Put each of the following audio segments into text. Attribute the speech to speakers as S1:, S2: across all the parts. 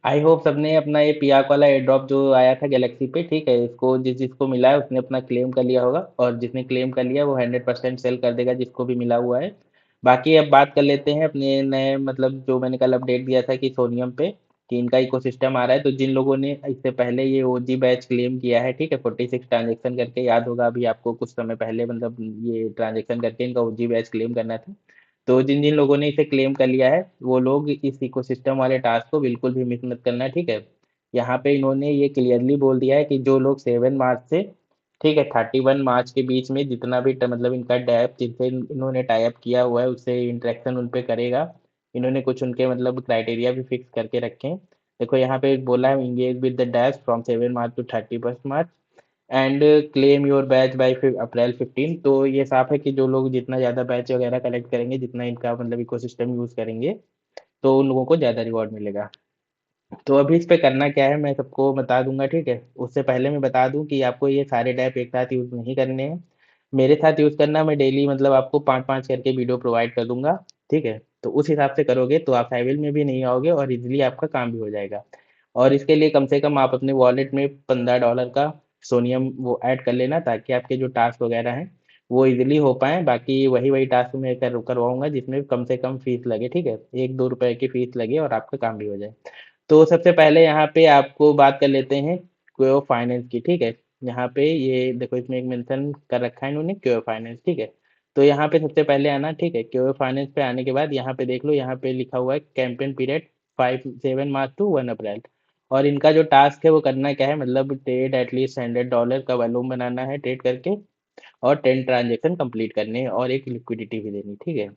S1: I hope सबने अपना ये पियाक वाला एयर ड्रॉप जो आया था गैलेक्सी पे, ठीक है, इसको जिसको मिला है उसने अपना क्लेम कर लिया होगा, और जिसने क्लेम कर लिया वो 100% सेल कर देगा जिसको भी मिला हुआ है। बाकी अब बात कर लेते हैं अपने नए, मतलब जो मैंने कल अपडेट दिया था कि सोनियम पे कि इनका इकोसिस्टम आ रहा है। तो जिन लोगों ने इससे पहले ये ओजी बैच क्लेम किया है, ठीक है, 46 ट्रांजेक्शन करके, याद होगा अभी आपको कुछ समय पहले, मतलब ये ट्रांजेक्शन करके इनका ओजी बैच क्लेम करना था। तो जिन जिन लोगों ने इसे क्लेम कर लिया है वो लोग इस इकोसिस्टम वाले टास्क को बिल्कुल भी मिस मत करना, ठीक है। यहाँ पे इन्होंने ये क्लियरली बोल दिया है कि जो लोग 7 मार्च से, ठीक है, 31 मार्च के बीच में जितना भी मतलब इनका डैप जिनसे इन्होंने टाई अप किया हुआ है उससे इंटरेक्शन उन पे करेगा। इन्होंने कुछ उनके मतलब क्राइटेरिया भी फिक्स करके रखे हैं। देखो यहाँ पे बोला है engage with the dash from 7 March to 31 March and claim your batch by April 15। तो ये साफ है कि जो लोग जितना ज़्यादा बैच वगैरह कलेक्ट करेंगे, जितना इनका मतलब इकोसिस्टम यूज़ करेंगे, तो उन लोगों को ज़्यादा रिवॉर्ड मिलेगा। तो अभी इस पे करना क्या है मैं सबको बता दूंगा, ठीक है। उससे पहले मैं बता दूं कि आपको ये सारे डैप एक साथ यूज़ नहीं करने हैं। मेरे साथ यूज़ करना, मैं डेली मतलब आपको 5-5 करके वीडियो प्रोवाइड कर दूंगा, ठीक है। तो उस हिसाब से करोगे तो आप साइविल में भी नहीं आओगे और इजीली आपका काम भी हो जाएगा। और इसके लिए कम से कम आप अपने वॉलेट में $15 का सोनियम वो ऐड कर लेना, ताकि आपके जो टास्क वगैरह हैं वो इजीली हो पाए। बाकी वही वही टास्क मैं करवाऊंगा जिसमें कम से कम फीस लगे, ठीक है, 1-2 रुपए की फीस लगे और आपका काम भी हो जाए। तो सबसे पहले यहाँ पे आपको बात कर लेते हैं क्योर फाइनेंस की, ठीक है। यहाँ पे ये देखो इसमें एक मेंशन कर रखा है इन्होंने क्योर फाइनेंस, ठीक है। तो यहाँ पे सबसे पहले आना, ठीक है। क्योर फाइनेंस पे आने के बाद यहाँ पे देख लो, यहाँ पे लिखा हुआ है कैंपेन पीरियड 7 मार्च टू 1 अप्रैल। और इनका जो टास्क है वो करना क्या है, मतलब ट्रेड एटलीस्ट $100 का वॉल्यूम बनाना है ट्रेड करके, और 10 ट्रांजेक्शन कंप्लीट करने हैं, और एक लिक्विडिटी भी देनी, ठीक है।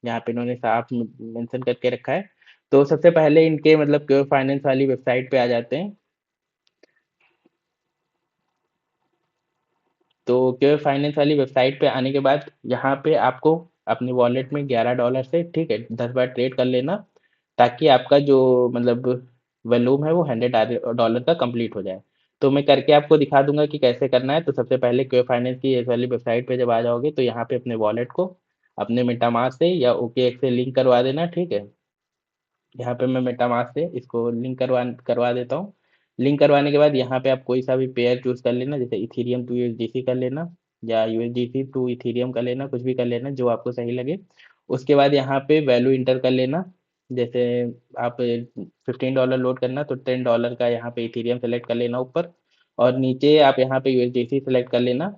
S1: यहाँ पे इन्होंने साफ मेंशन करके रखा है। तो सबसे पहले इनके मतलब क्योर फाइनेंस वाली वेबसाइट पे आ जाते हैं। तो क्योर फाइनेंस वाली वेबसाइट पे आने के बाद यहाँ पे आपको अपने वॉलेट में $11 से, ठीक है, 10 बार ट्रेड कर लेना, ताकि आपका जो मतलब वॉल्यूम है वो $100 का कंप्लीट हो जाए। तो मैं करके आपको दिखा दूंगा कि कैसे करना है। तो सबसे पहले क्योर फाइनेंस की इस वाली वेबसाइट पे जब आ जाओगे तो यहाँ पे अपने वॉलेट को अपने मेटामास्क से या OKX से लिंक करवा देना, ठीक है। यहाँ पे मैं मेटामास्क से इसको लिंक करवा देता हूँ। लिंक करवाने के बाद यहाँ पे आप कोई सा भी पेयर चूज कर लेना, जैसे इथीरियम टू यूएसडीसी कर लेना, या यूएसडीसी टू इथीरियम कर लेना, कुछ भी कर लेना जो आपको सही लगे। उसके बाद यहाँ पे वैल्यू इंटर कर लेना। जैसे आप $15 लोड करना तो $10 का यहाँ पे इथीरियम सेलेक्ट कर लेना ऊपर, और नीचे आप यहाँ पे यूएसडीसी सेलेक्ट कर लेना,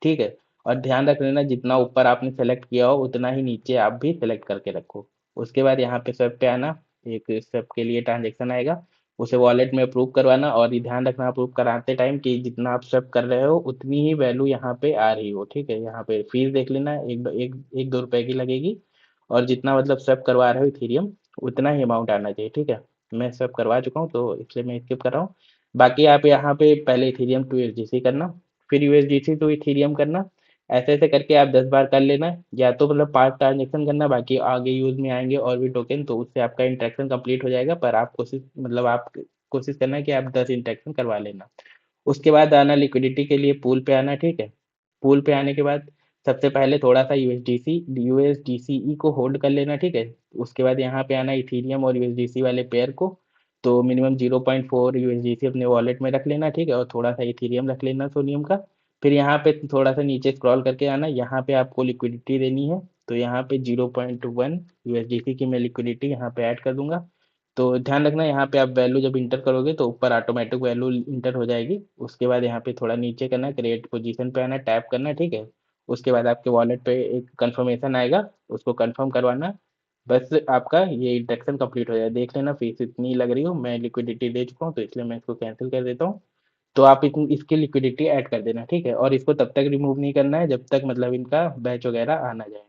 S1: ठीक है। और ध्यान रख लेना जितना ऊपर आपने सेलेक्ट किया हो उतना ही नीचे आप भी सेलेक्ट करके रखो। उसके बाद यहाँ पे स्वेप पे आना, एक स्वेप के लिए ट्रांजेक्शन आएगा, उसे वॉलेट में अप्रूव करवाना। और ये ध्यान रखना अप्रूव कराते टाइम कि जितना आप स्वेप कर रहे हो उतनी ही वैल्यू यहाँ पे आ रही हो, ठीक है। यहाँ पे फीस देख लेना, एक 2 रुपए की लगेगी, और जितना मतलब स्वेप करवा रहे हो इथेरियम उतना ही अमाउंट आना चाहिए, ठीक है। मैं स्वेप करवा चुका हूँ तो इसलिए मैं स्किप कर रहा हूँ। बाकी आप यहाँ पे पहले इथेरियम टू यूएसडीसी करना, फिर यूएसडीसी टू इथेरियम करना। ऐसे ऐसे करके आप 10 बार कर लेना, या तो मतलब 5 ट्रांजेक्शन करना, बाकी आगे यूज में आएंगे और भी टोकन, तो उससे आपका इंटरेक्शन कंप्लीट हो जाएगा। पर आप कोशिश मतलब आप कोशिश करना कि आप 10 इंटरेक्शन करवा लेना। उसके बाद आना लिक्विडिटी के लिए पूल पे आना, ठीक है। पूल पे आने के बाद सबसे पहले थोड़ा सा यूएसडीसी को होल्ड कर लेना, ठीक है। उसके बाद यहाँ पे आना इथीरियम और यूएसडीसी वाले पेयर को, तो मिनिमम 0.4 यूएसडीसी अपने वॉलेट में रख लेना, ठीक है, और थोड़ा सा इथीरियम रख लेना सोनियम का। फिर यहाँ पे थोड़ा सा नीचे स्क्रॉल करके आना, यहाँ पे आपको लिक्विडिटी देनी है। तो यहाँ पे 0.1 यूएसडीसी की मैं लिक्विडिटी यहाँ पे ऐड कर दूंगा। तो ध्यान रखना यहाँ पे आप वैल्यू जब इंटर करोगे तो ऊपर ऑटोमेटिक वैल्यू इंटर हो जाएगी। उसके बाद यहाँ पे थोड़ा नीचे करना, क्रिएट पोजीशन पे आना, टैप करना, ठीक है। उसके बाद आपके वॉलेट पे एक कंफर्मेशन आएगा, उसको कंफर्म करवाना। बस आपका ये इंटरेक्शन कंप्लीट हो जाए। देख लेना फीस इतनी लग रही हो, मैं लिक्विडिटी दे चुका हूँ तो इसलिए मैं इसको कैंसिल कर देता हूँ। तो आप इसकी लिक्विडिटी ऐड कर देना, ठीक है। और इसको तब तक रिमूव नहीं करना है जब तक मतलब इनका बैच वगैरह आ ना जाए।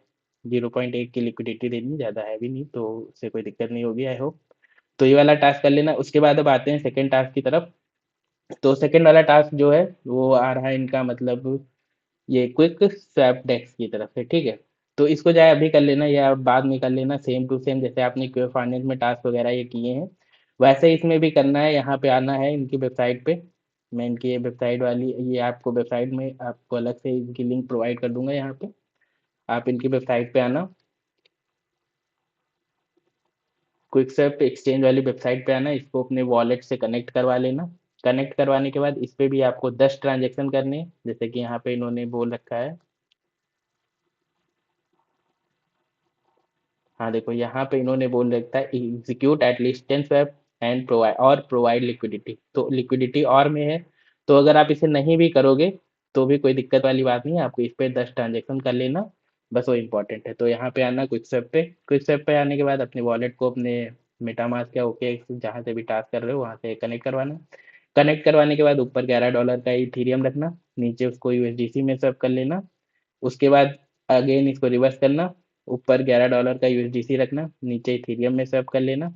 S1: 0.1 की लिक्विडिटी देनी, ज़्यादा है भी नहीं, तो उससे कोई दिक्कत नहीं होगी आई होप। तो ये वाला टास्क कर लेना। उसके बाद अब आते हैं सेकंड टास्क की तरफ। तो सेकंड वाला टास्क जो है वो आ रहा है इनका मतलब ये क्विक स्वैप डेस्क की तरफ से, ठीक है। तो इसको चाहे अभी कर लेना या बाद में कर लेना, सेम टू सेम जैसे आपने क्योर फाइनेंस में टास्क वगैरह ये किए हैं वैसे ही इसमें भी करना है। यहाँ पे आना है इनकी वेबसाइट पे। मैं इनकी ये वेबसाइट वाली ये आपको वेबसाइट में आपको अलग से इनकी लिंक प्रोवाइड कर दूंगा। यहाँ पे आप इनकी वेबसाइट पे आना। क्विकसेप एक्सचेंज वाली वेबसाइट पे आना, इसको अपने वॉलेट से कनेक्ट करवा लेना। कनेक्ट करवाने के बाद इस पे भी आपको 10 ट्रांजेक्शन करने हैं, जैसे कि यहाँ पे इन्होंने बोल रखा है। हाँ देखो, यहाँ पे इन्होंने बोल रखा है execute at least 10 swap and provide liquidity, तो लिक्विडिटी और में है। तो अगर आप इसे नहीं भी करोगे तो भी कोई दिक्कत वाली बात नहीं है, आपको इस पे 10 ट्रांजेक्शन कर लेना, बस वो इंपॉर्टेंट है। तो यहाँ पे आना क्विक पे आने के बाद अपने वॉलेट को अपने मेटामास्क या ओके जहाँ से भी टास्क कर रहे हो वहाँ से कनेक्ट करवाना। कनेक्ट करवाने के बाद ऊपर $11 का इथीरियम रखना, नीचे उसको यूएसडीसी में सर्व कर लेना। उसके बाद अगेन इसको रिवर्स करना, ऊपर $11 का यूएसडीसी रखना, नीचे इथीरियम में सर्व कर लेना।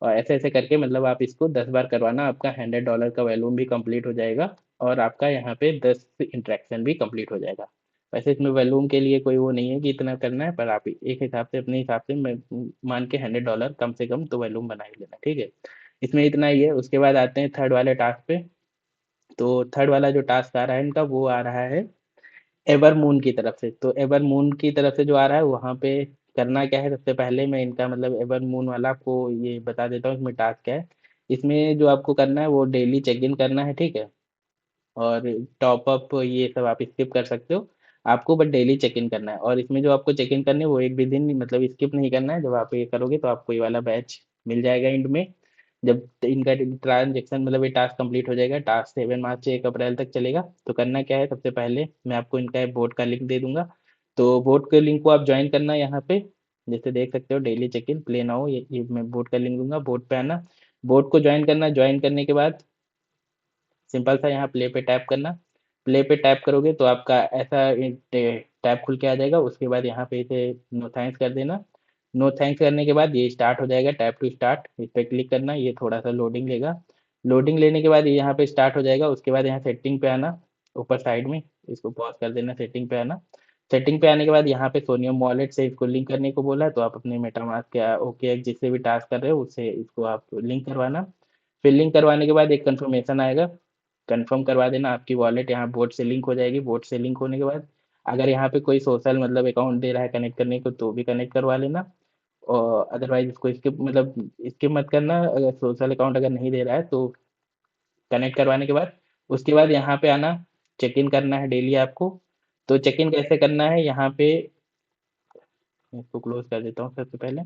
S1: और ऐसे ऐसे करके मतलब आप इसको 10 बार करवाना, आपका $100 का वैल्यूम भी कंप्लीट हो जाएगा और आपका यहाँ पे 10 इंट्रैक्शन भी कंप्लीट हो जाएगा। वैसे इसमें वैल्यूम के लिए कोई वो नहीं है कि इतना करना है, पर आप एक हिसाब से अपने हिसाब से मैं मान के $100 कम से कम तो वैल्यूम बना ही लेना, ठीक है। इसमें इतना ही है। उसके बाद आते हैं थर्ड वाले टास्क पे। तो थर्ड वाला जो टास्क आ रहा है इनका, वो आ रहा है एवर मून की तरफ से। तो एवर मून की तरफ से जो आ रहा है वहाँ पे करना क्या है, सबसे पहले मैं इनका मतलब एवर मून वाला आपको ये बता देता हूँ इसमें टास्क क्या है। इसमें जो आपको करना है वो डेली चेक इन करना है, ठीक है। और टॉप अप ये सब आप स्किप कर सकते हो, आपको बस डेली चेक इन करना है। और इसमें जो आपको चेक इन करने है वो एक भी दिन मतलब स्किप नहीं करना है। जब आप ये करोगे तो आपको ये वाला बैच मिल जाएगा एंड में, जब इनका ट्रांजेक्शन मतलब ये टास्क कंप्लीट हो जाएगा। टास्क 7 मार्च से 1 अप्रैल तक चलेगा। तो करना क्या है, सबसे पहले मैं आपको इनका बोर्ड का लिंक दे दूंगा। तो बोर्ड के लिंक को आप ज्वाइन करना है यहाँ पे, जैसे देख सकते हो daily check in play now, ये मैं बोर्ड का लिंक दूंगा, बोर्ड पे आना, बोर्ड को ज्वाइन करना। ज्वाइन करने के बाद सिंपल सा यहाँ प्ले पे टैप करना। प्ले पे टैप करोगे तो आपका ऐसा टैब खुल के आ जाएगा। उसके बाद यहाँ पे इसे नो थैंक्स कर देना। नो थैंक्स करने के बाद ये स्टार्ट हो जाएगा, टैप टू स्टार्ट, इस पे क्लिक करना, ये थोड़ा सा लोडिंग लेगा। लोडिंग लेने के बाद ये यहाँ पे स्टार्ट हो जाएगा। उसके बाद यहाँ सेटिंग पे आना, ऊपर साइड में इसको पॉज कर देना, सेटिंग पे आना। सेटिंग पे आने के बाद यहाँ पे सोनियम वॉलेट से इसको लिंक करने को बोला है, तो आप अपने मेटामास्क या ओके जिससे भी टास्क कर रहे हो उससे इसको आप लिंक करवाना। फिर लिंक करवाने के बाद एक कंफर्मेशन आएगा, कंफर्म करवा देना, आपकी वॉलेट यहाँ बोट से लिंक हो जाएगी। बोट से लिंक होने के बाद अगर यहाँ पे कोई सोशल मतलब अकाउंट दे रहा है कनेक्ट करने को तो भी कनेक्ट करवा लेना। और अदरवाइज इसको इसके मतलब इसके मत करना, अगर सोशल अकाउंट अगर नहीं दे रहा है तो कनेक्ट करवाने के बाद उसके बाद यहाँ पे आना, चेक इन करना है डेली आपको। तो चेक इन कैसे करना है, यहाँ पे इसको क्लोज कर देता हूँ सबसे पहले।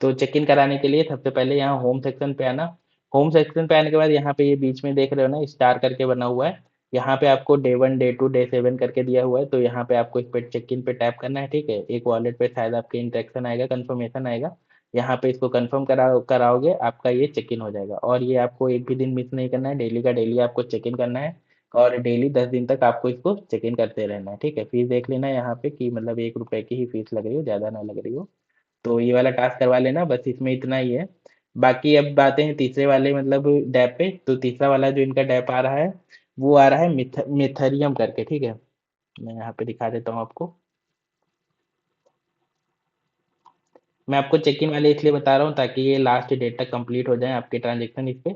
S1: तो चेक इन कराने के लिए सबसे पहले यहाँ होम सेक्शन पे आना। होम सेक्शन पे आने के बाद यहाँ पे ये बीच में देख रहे हो ना स्टार करके बना हुआ है, यहाँ पे आपको डे 1 डे 2 डे 7 करके दिया हुआ है। तो यहाँ पे आपको इस पे चेक इन पे टैप करना है, ठीक है। एक वॉलेट पे शायद आपके इंटरेक्शन आएगा, कंफर्मेशन आएगा, यहाँ पे इसको कंफर्म कराओगे आपका ये चेक इन हो जाएगा। और ये आपको एक भी दिन मिस नहीं करना है, डेली का डेली आपको चेक इन करना है। और डेली 10 दिन तक आपको इसको चेक इन करते रहना है, ठीक है। फीस देख लेना है यहाँ पे कि मतलब ₹1 की ही फीस लग रही हो, ज़्यादा ना लग रही हो। तो ये वाला टास्क करवा लेना, बस इसमें इतना ही है। बाकी अब बातें हैं तीसरे वाले मतलब डैप पे। तो तीसरा वाला जो इनका डैप आ रहा है वो आ रहा है मिथरियम करके, ठीक है। मैं यहाँ पे दिखा देता हूँ आपको। मैं आपको चेक इन वाले इसलिए बता रहा हूँ ताकि ये लास्ट डेट तक कंप्लीट हो जाए आपके ट्रांजेक्शन इस पे।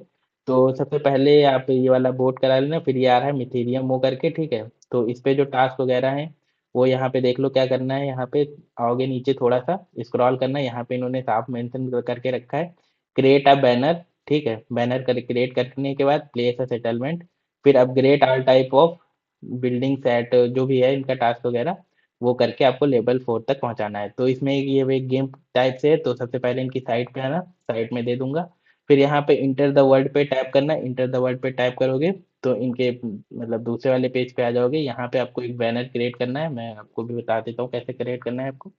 S1: तो सबसे पहले आप ये वाला बोट करा लेना, फिर ये आ रहा है मिथेरियम वो करके, ठीक है। तो इस पे जो टास्क वगैरह हैं वो यहाँ पे देख लो क्या करना है। यहाँ पे आओगे नीचे थोड़ा सा स्क्रॉल करना है, यहाँ पे इन्होंने साफ मेंशन करके रखा है क्रिएट अ बैनर, ठीक है। बैनर कर क्रिएट करने के बाद प्लेस अ सेटलमेंट, फिर upgrade all type of building set, जो भी है इनका टास्क वगैरह वो करके आपको लेवल 4 तक पहुंचाना है। तो इसमें ये एक गेम टाइप से है। तो सबसे पहले इनकी साइट पे आना, साइट में दे दूंगा। फिर यहाँ पे इंटर द वर्ड पे टैप करना, इंटर द वर्ड पे टैप करोगे तो इनके मतलब दूसरे वाले पेज पे आ जाओगे। यहाँ पे आपको एक बैनर क्रिएट करना है, मैं आपको भी बता देता हूँ कैसे क्रिएट करना है आपको।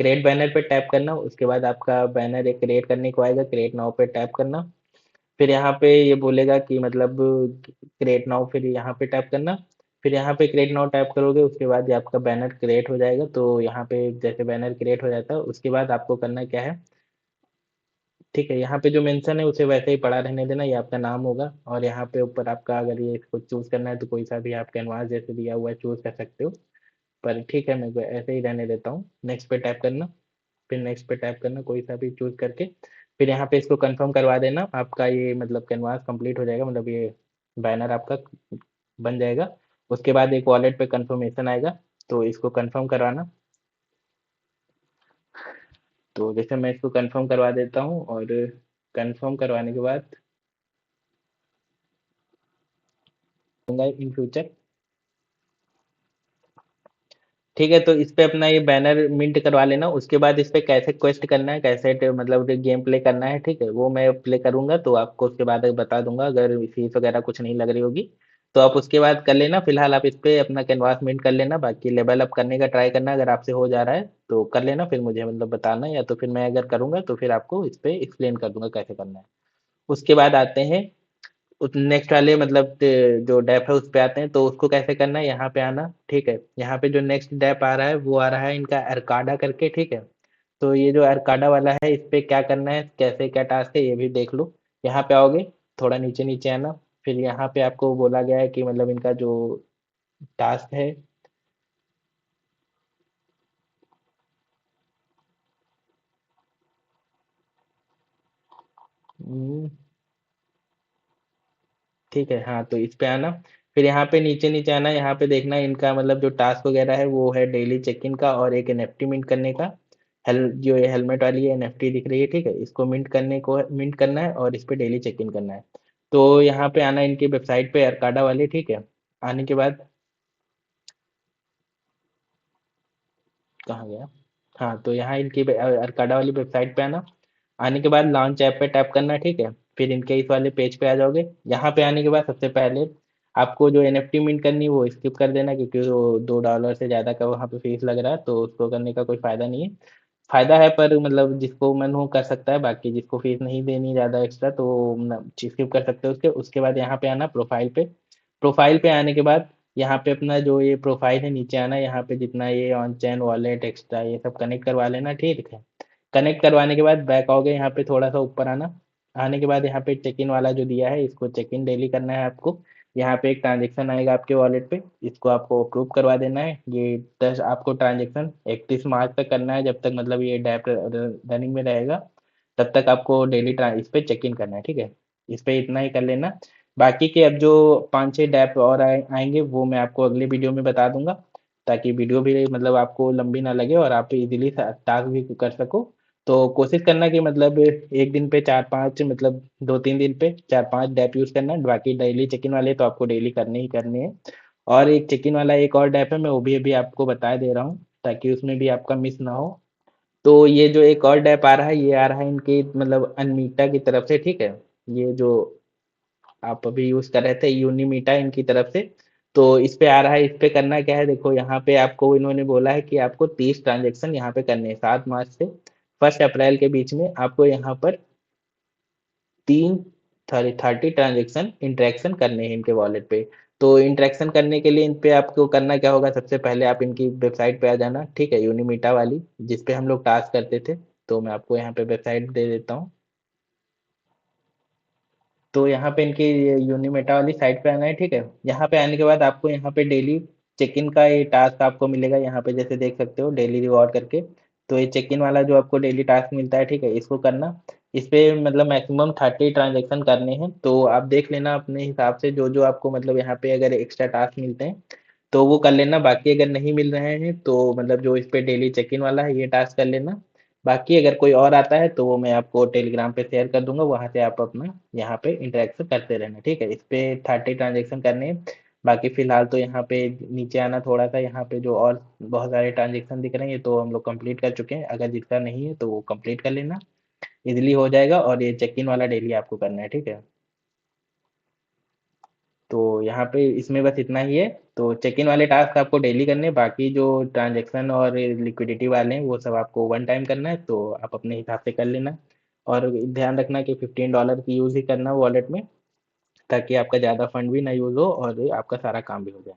S1: क्रिएट बैनर पे टैप करना, उसके बाद आपका बैनर एक क्रिएट करने को आएगा, क्रिएट नाउ पे टैप करना। फिर यहाँ पे ये बोलेगा कि मतलब क्रिएट नाउ, फिर यहाँ पे टैप करना। फिर यहाँ पे क्रिएट नाउ टैप करोगे उसके बाद ये आपका बैनर क्रिएट हो जाएगा। तो यहाँ पे जैसे बैनर क्रिएट हो जाता है उसके बाद आपको करना क्या है, ठीक है। यहाँ पे जो मेंशन है उसे वैसे ही पड़ा रहने देना, ये आपका नाम होगा। और यहाँ पे ऊपर आपका अगर ये इसको चूज करना है तो कोई सा भी आप कैनवास जैसे दिया हुआ है चूज कर सकते हो, पर ठीक है मैं ऐसे ही रहने देता हूँ। नेक्स्ट पे टैप करना, फिर नेक्स्ट पे टैप करना कोई सा भी चूज करके। फिर यहाँ पे इसको कंफर्म करवा देना, आपका ये मतलब कैनवास कंप्लीट हो जाएगा, मतलब ये बैनर आपका बन जाएगा। उसके बाद एक वॉलेट पे कंफर्मेशन आएगा, तो इसको कंफर्म करवाना। तो जैसे मैं इसको कंफर्म करवा देता हूँ, और कंफर्म करवाने के बाद दूंगा इन फ्यूचर। ठीक है, तो इस पे अपना ये बैनर मिंट करवा लेना। उसके बाद इस पे कैसे क्वेस्ट करना है, कैसे मतलब गेम प्ले करना है, ठीक है, वो मैं प्ले करूंगा तो आपको उसके बाद बता दूंगा। अगर फीस वगैरह कुछ नहीं लग रही होगी तो आप उसके बाद कर लेना। फिलहाल आप इस पे अपना कैनवास मिंट कर लेना, बाकी लेवल अप करने का ट्राई करना। अगर आपसे हो जा रहा है तो कर लेना, फिर मुझे मतलब बताना, या तो फिर मैं अगर करूंगा तो फिर आपको इस पे एक्सप्लेन कर दूंगा कैसे करना है। उसके बाद आते हैं नेक्स्ट वाले मतलब जो डेप है उस पे आते हैं। तो उसको कैसे करना है, यहाँ पे आना, ठीक है। यहाँ पे जो नेक्स्ट डेप आ रहा है वो आ रहा है इनका एरकाडा करके, ठीक है। तो ये जो एरकाडा वाला है इस पे क्या करना है, कैसे क्या टास्क है, ये भी देख लो। यहाँ पे आओगे, थोड़ा नीचे नीचे आना, फिर यहाँ पे आपको बोला गया है कि मतलब इनका जो टास्क है। हम्म, ठीक है, हाँ, तो इस पे आना। फिर यहाँ पे नीचे नीचे आना, यहाँ पे देखना इनका मतलब जो टास्क वगैरह है वो है डेली चेक इन का और एक एनएफटी मिंट करने का। जो ये हेलमेट वाली है एनएफटी दिख रही है, ठीक है, इसको मिंट करना है और इस पे डेली चेक इन करना है। तो यहाँ पे आना इनकी वेबसाइट पे अर्काडा वाली, ठीक है। आने के बाद कहाँ गया, हाँ, तो यहाँ इनकी अर्काडा वाली वेबसाइट पे आना। आने के बाद लॉन्च ऐप पे टैप करना, ठीक है। फिर इनके इस वाले पेज पे आ जाओगे। यहाँ पे आने के बाद सबसे पहले आपको जो एनएफटी मिंट करनी है वो स्किप कर देना, क्योंकि वो $2 से ज़्यादा का वहाँ पे फीस लग रहा है, तो उसको करने का कोई फ़ायदा नहीं है। फ़ायदा है पर मतलब जिसको मन हो कर सकता है, बाकी जिसको फीस नहीं देनी ज़्यादा एक्स्ट्रा तो स्किप कर सकते हो। उसके बाद यहाँ पे आना प्रोफाइल पे। प्रोफाइल पे आने के बाद यहाँ पे अपना जो ये प्रोफाइल है नीचे आना, यहाँ पे जितना ये ऑन चैन वॉलेट एक्स्ट्रा ये सब कनेक्ट करवा लेना, ठीक है। कनेक्ट करवाने के बाद बैक आओगे, यहाँ पे थोड़ा सा ऊपर आना। आने के बाद यहाँ पे चेक इन वाला जो दिया है इसको चेक इन डेली करना है आपको। यहाँ पे एक ट्रांजेक्शन आएगा आपके वॉलेट पे, इसको आपको अप्रूव करवा देना है। ये 10 आपको ट्रांजेक्शन 31 मार्च तक करना है, जब तक मतलब ये डैप रनिंग में रहेगा तब तक आपको डेली इस पे चेक इन करना है, ठीक है। इस पे इतना ही कर लेना। बाकी के अब जो 5-6 डैप और आएंगे वो मैं आपको अगले वीडियो में बता दूंगा, ताकि वीडियो भी मतलब आपको लंबी ना लगे और आप इजीली टास्क भी कर सको। तो कोशिश करना कि मतलब एक दिन पे 4-5 मतलब 2-3 दिन पे 4-5 डैप यूज करना। बाकी डेली चेक इन वाले तो आपको डेली करने ही करने हैं। और एक चेक इन वाला एक और डैप है, मैं वो भी अभी आपको बता दे रहा हूँ ताकि उसमें भी आपका मिस ना हो। तो ये जो एक और डैप आ रहा है ये आ रहा है इनकी मतलब अनमीटा की तरफ से, ठीक है। ये जो आप अभी यूज कर रहे थे यूनिमीटा इनकी तरफ से। तो इस पे आ रहा है, इस पे करना क्या है, देखो यहाँ पे आपको इन्होंने बोला है कि आपको 30 ट्रांजेक्शन यहाँ पे करने हैं 7 मार्च से 1 अप्रैल के बीच में। आपको यहाँ पर तीन 30 ट्रांजेक्शन इंटरेक्शन करने हैं इनके वॉलेट पे। तो इंटरेक्शन करने के लिए इन पे आपको करना क्या होगा, सबसे पहले आप इनकी वेबसाइट पे आ जाना, ठीक है, यूनिमीटा वाली जिस पे हम लोग टास्क करते थे। तो मैं आपको यहाँ पे वेबसाइट दे देता हूँ। तो यहाँ पे इनकी यूनिमेटा वाली साइट पे आना है, ठीक है। यहाँ पे आने के बाद आपको यहाँ पे डेली चेक इन का ये टास्क आपको मिलेगा, यहाँ पे जैसे देख सकते हो डेली रिवॉर्ड करके। तो ये चेक इन वाला जो आपको डेली टास्क मिलता है, ठीक है, इसको करना। इस पे मतलब मैक्सिमम 30 ट्रांजेक्शन करने हैं, तो आप देख लेना अपने हिसाब से जो जो आपको मतलब यहाँ पे अगर एक्स्ट्रा टास्क मिलते हैं तो वो कर लेना। बाकी अगर नहीं मिल रहे हैं तो मतलब जो इस पे डेली चेक इन वाला है ये टास्क कर लेना। बाकी अगर कोई और आता है तो वो मैं आपको टेलीग्राम पे शेयर कर दूंगा, वहां से आप अपना यहाँ पे इंटरेक्शन करते रहना, ठीक है। इस पे 30 ट्रांजेक्शन करने हैं। बाकी फिलहाल तो यहाँ पे नीचे आना थोड़ा सा, यहाँ पे जो और बहुत सारे ट्रांजेक्शन दिख रहे हैं ये तो हम लोग कंप्लीट कर चुके हैं। अगर जिसका नहीं है तो वो कंप्लीट कर लेना, इजीली हो जाएगा। और ये चेक इन वाला डेली आपको करना है, ठीक है। तो यहाँ पे इसमें बस इतना ही है। तो चेक इन वाले टास्क आपको डेली करने हैं, बाकी जो ट्रांजेक्शन और लिक्विडिटी वाले हैं वो सब आपको वन टाइम करना है, तो आप अपने हिसाब से कर लेना। और ध्यान रखना कि $15 की यूज़ ही करना वॉलेट में, ताकि आपका ज़्यादा फंड भी ना यूज़ हो और आपका सारा काम भी हो जाए।